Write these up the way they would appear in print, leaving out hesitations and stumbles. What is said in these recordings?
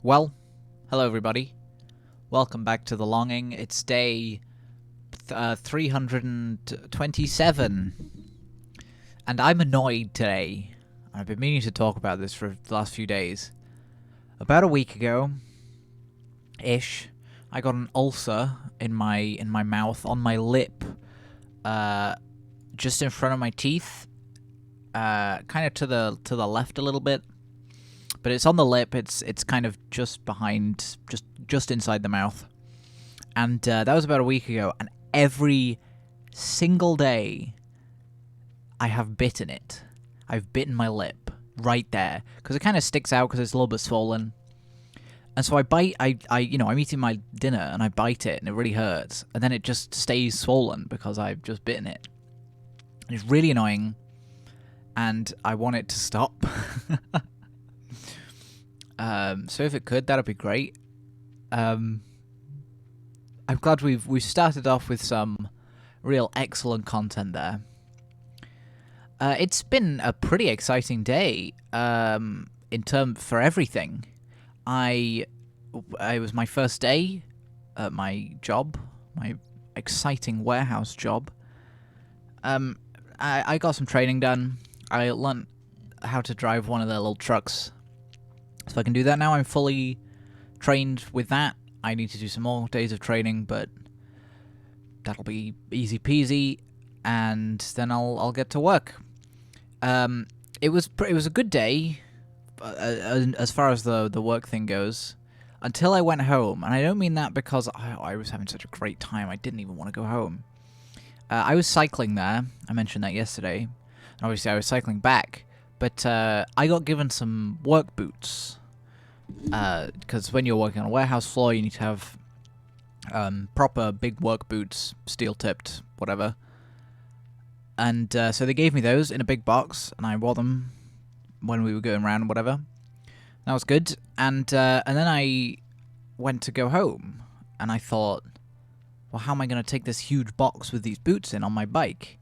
Well, hello everybody. Welcome back to The Longing. It's day 327. And I'm annoyed today. I've been meaning to talk about this for the last few days. About a week ago-ish, I got an ulcer in my mouth, on my lip, just in front of my teeth, kind of to the left a little bit. But it's on the lip. It's kind of just behind, just inside the mouth. And that was about a week ago. And every single day, I have bitten it. I've bitten my lip right there because it kind of sticks out because it's a little bit swollen. And so I bite. I'm eating my dinner and I bite it and it really hurts. And then it just stays swollen because I've just bitten it. And it's really annoying. And I want it to stop. So if it could, that'd be great. I'm glad we've started off with some real excellent content there. It's been a pretty exciting day for everything. It was my first day at my job, my exciting warehouse job. I got some training done. I learned how to drive one of their little trucks. So I can do that now. I'm fully trained with that. I need to do some more days of training, but that'll be easy peasy, and then I'll get to work. It was a good day as far as the work thing goes, until I went home, and I don't mean that because I was having such a great time. I didn't even want to go home. I was cycling there. I mentioned that yesterday, and obviously I was cycling back. But I got given some work boots, because when you're working on a warehouse floor, you need to have proper big work boots, steel-tipped, whatever. And so they gave me those in a big box, and I wore them when we were going around, whatever. That was good. And then I went to go home, and I thought, well, how am I going to take this huge box with these boots in on my bike?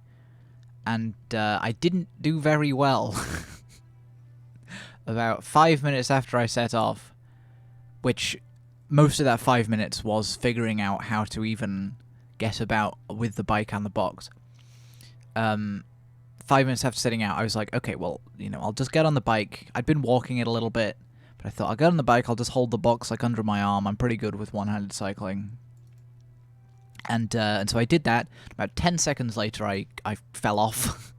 And I didn't do very well. About 5 minutes after I set off, which most of that 5 minutes was figuring out how to even get about with the bike and the box. 5 minutes after setting out, I was like, okay, well, I'll just get on the bike. I'd been walking it a little bit, but I thought, I'll get on the bike, I'll just hold the box under my arm. I'm pretty good with one-handed cycling. And so I did that. About 10 seconds later, I fell off.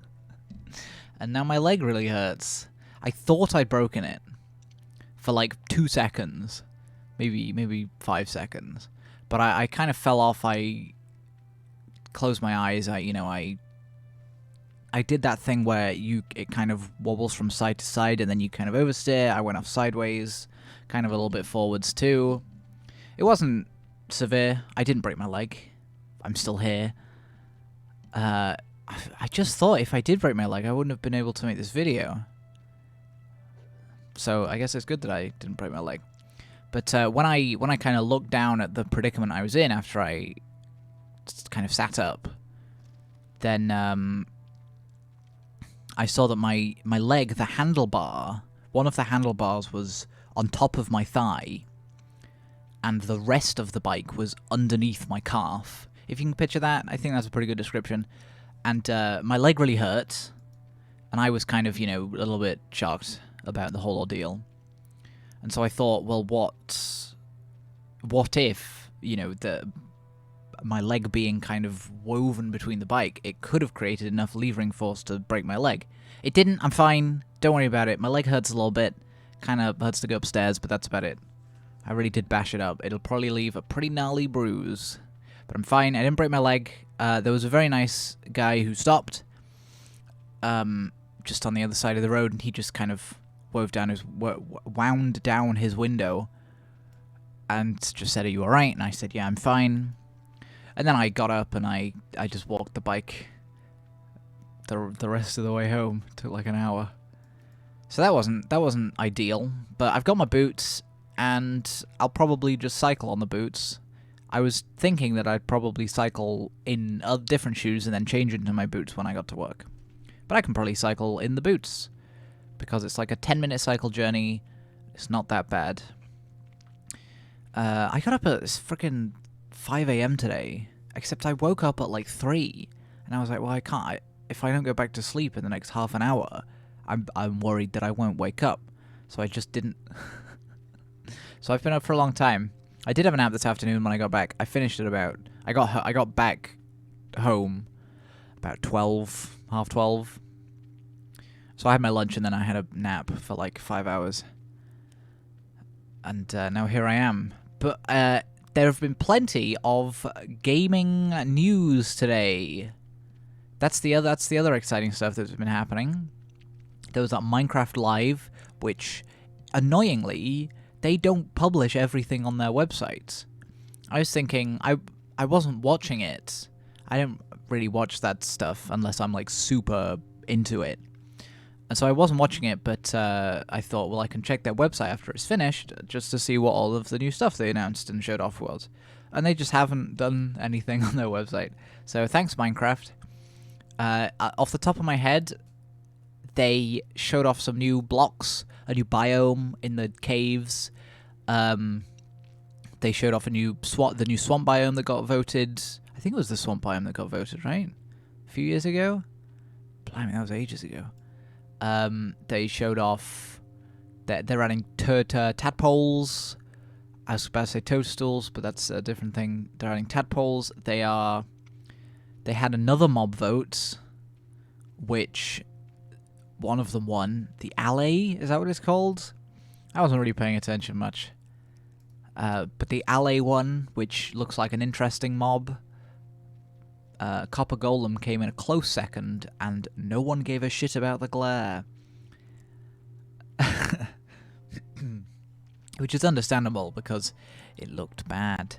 And now my leg really hurts. I thought I'd broken it for like 2 seconds. Maybe 5 seconds. But I kind of fell off. I closed my eyes. I did that thing where it kind of wobbles from side to side and then you kind of oversteer. I went off sideways, kind of a little bit forwards too. It wasn't severe. I didn't break my leg. I'm still here. I just thought if I did break my leg, I wouldn't have been able to make this video. So I guess it's good that I didn't break my leg. But when I kind of looked down at the predicament I was in after I kind of sat up, then I saw that my leg, the handlebar, one of the handlebars was on top of my thigh, and the rest of the bike was underneath my calf. If you can picture that, I think that's a pretty good description. And my leg really hurt, and I was kind of, a little bit shocked about the whole ordeal. And so I thought, well, what if, my leg being kind of woven between the bike, it could have created enough levering force to break my leg. It didn't. I'm fine. Don't worry about it. My leg hurts a little bit. Kind of hurts to go upstairs, but that's about it. I really did bash it up. It'll probably leave a pretty gnarly bruise. But I'm fine. I didn't break my leg. There was a very nice guy who stopped just on the other side of the road, and he just kind of wound down his window and just said, "Are you alright?" And I said, "Yeah, I'm fine." And then I got up and I just walked the bike the rest of the way home. It took like an hour. So that wasn't ideal, but I've got my boots and I'll probably just cycle on the boots. I was thinking that I'd probably cycle in different shoes and then change into my boots when I got to work. But I can probably cycle in the boots because it's like a 10-minute cycle journey. It's not that bad. I got up at freaking 5 a.m. today, except I woke up at like 3, and I was like, well, I can't. If I don't go back to sleep in the next half an hour, I'm worried that I won't wake up. So I just didn't. So I've been up for a long time. I did have a nap this afternoon when I got back. I finished at about. I got back home about 12, half 12. So I had my lunch and then I had a nap for like 5 hours. And now here I am. But there have been plenty of gaming news today. That's the other exciting stuff that's been happening. There was that Minecraft Live, which, annoyingly, they don't publish everything on their website. I was thinking, I wasn't watching it. I don't really watch that stuff unless I'm like super into it. And so I wasn't watching it, but I thought, well, I can check their website after it's finished just to see what all of the new stuff they announced and showed off was. And they just haven't done anything on their website. So thanks, Minecraft. Off the top of my head, they showed off some new blocks, a new biome in the caves. They showed off the new swamp biome that got voted. I think it was the swamp biome that got voted, right? A few years ago? Blimey, that was ages ago. They showed off that they're adding tadpoles. I was about to say toadstools, but that's a different thing. They're adding tadpoles. They had another mob vote, which one of them won. The Alley, is that what it's called? I wasn't really paying attention much. But the Alley one, which looks like an interesting mob. Copper Golem came in a close second, and no one gave a shit about the glare. Which is understandable, because it looked bad.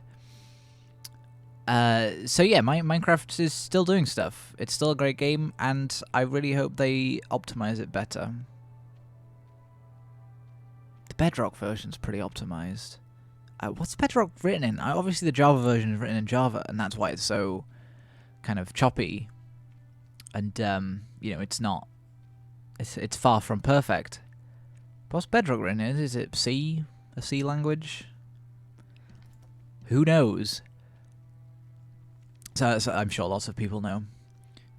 So yeah, Minecraft is still doing stuff. It's still a great game, and I really hope they optimize it better. The Bedrock version's pretty optimized. What's Bedrock written in? Obviously the Java version is written in Java, and that's why it's so kind of choppy. And, it's not... It's far from perfect. But what's Bedrock written in? Is it C? A C language? Who knows? So I'm sure lots of people know.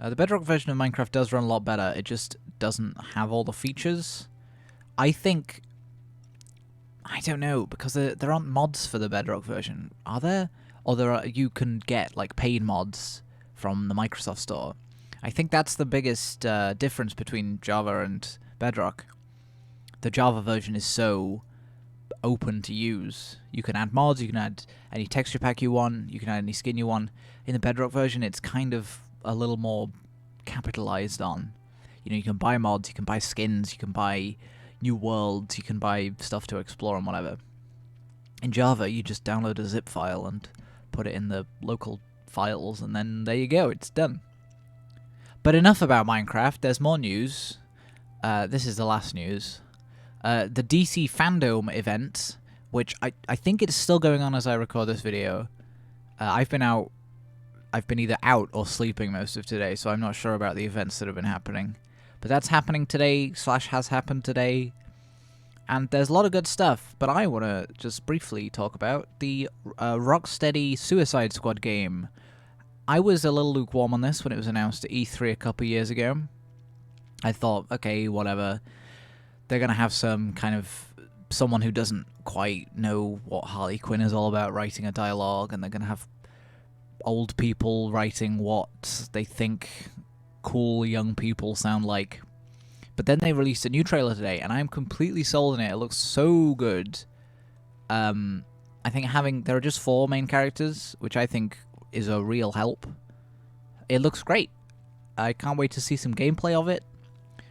The Bedrock version of Minecraft does run a lot better. It just doesn't have all the features. I think... I don't know, because there aren't mods for the Bedrock version, are there? Or you can get like paid mods from the Microsoft Store. I think that's the biggest difference between Java and Bedrock. The Java version is so open to use. You can add mods, you can add any texture pack you want, you can add any skin you want. In the Bedrock version, it's kind of a little more capitalized on. You can buy mods, you can buy skins, you can buy new worlds, you can buy stuff to explore and whatever. In Java, you just download a zip file and put it in the local files, and then there you go, it's done. But enough about Minecraft, there's more news. This is the last news. The DC Fandom event, which I think it's still going on as I record this video. I've been either out or sleeping most of today, so I'm not sure about the events that have been happening. But that's happening today, / has happened today. And there's a lot of good stuff, but I want to just briefly talk about the Rocksteady Suicide Squad game. I was a little lukewarm on this when it was announced at E3 a couple years ago. I thought, okay, whatever. They're going to have some kind of someone who doesn't quite know what Harley Quinn is all about writing a dialogue, and they're going to have old people writing what they think cool young people sound like. But then they released a new trailer today, and I'm completely sold on it. It looks so good. I think there are just 4 main characters, which I think is a real help. It looks great. I can't wait to see some gameplay of it.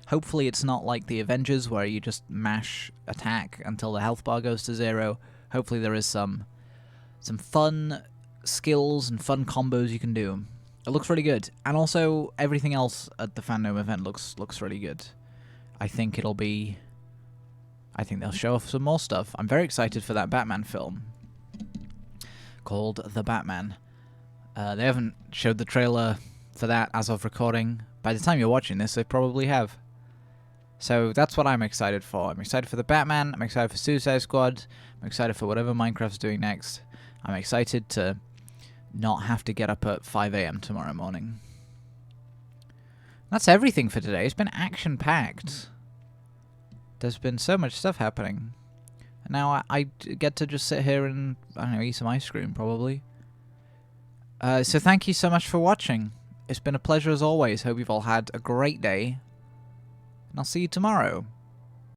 Hopefully it's not like the Avengers, where you just mash attack until the health bar goes to 0. Hopefully there is some fun skills and fun combos you can do. It looks really good. And also, everything else at the Fandom event looks really good. I think they'll show off some more stuff. I'm very excited for that Batman film called The Batman. They haven't showed the trailer for that as of recording. By the time you're watching this, they probably have. So that's what I'm excited for. I'm excited for the Batman, I'm excited for Suicide Squad, I'm excited for whatever Minecraft's doing next. I'm excited to not have to get up at 5 AM tomorrow morning. That's everything for today. It's been action-packed. There's been so much stuff happening. And now I get to just sit here and, I don't know, eat some ice cream, probably. So thank you so much for watching. It's been a pleasure as always. Hope you've all had a great day. And I'll see you tomorrow.